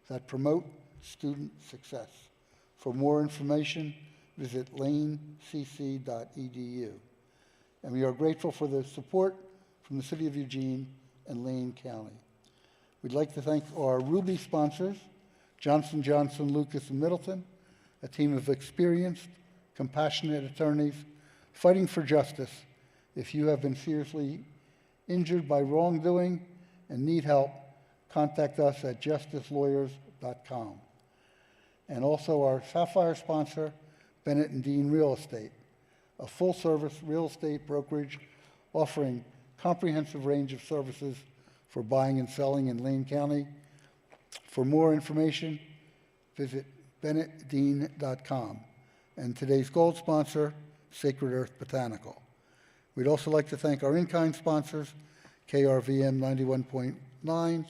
Speaker 1: that promote student success. For more information, visit lanecc.edu. And we are grateful for the support from the City of Eugene and Lane County. We'd like to thank our Ruby sponsors, Johnson & Johnson, Lucas & Middleton, a team of experienced, compassionate attorneys fighting for justice. If you have been seriously injured by wrongdoing and need help, contact us at justicelawyers.com. And also our Sapphire sponsor, Bennett & Dean Real Estate, a full-service real estate brokerage offering comprehensive range of services for buying and selling in Lane County. For more information, visit bennettdean.com. And today's gold sponsor, Sacred Earth Botanical. We'd also like to thank our in-kind sponsors, KRVM 91.9,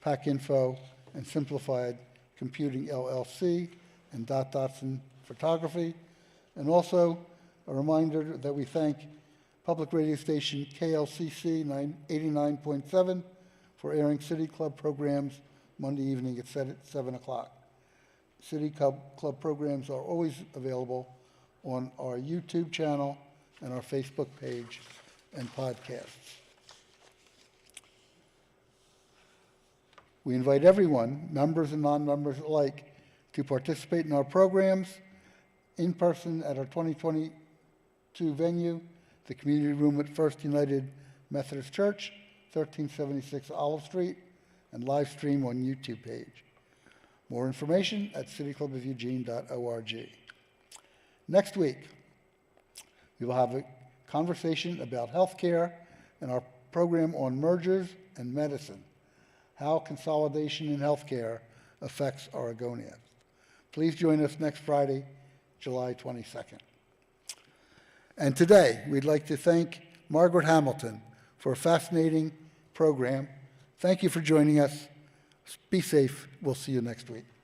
Speaker 1: PACinfo, and Simplified Computing LLC, and Dotson Photography. And also a reminder that we thank public radio station KLCC 89.7 for airing City Club programs Monday evening at 7 o'clock. City Club programs are always available on our YouTube channel and our Facebook page and podcasts. We invite everyone, members and non-members alike, to participate in our programs in person at our 2022 venue, the Community Room at First United Methodist Church, 1376 Olive Street, and live stream on YouTube page. More information at cityclubofeugene.org. Next week, we will have a conversation about healthcare and our program on mergers and medicine, how consolidation in healthcare affects Oregonians. Please join us next Friday, July 22nd. And today, we'd like to thank Margaret Hamilton for a fascinating program. Thank you for joining us. Be safe. We'll see you next week.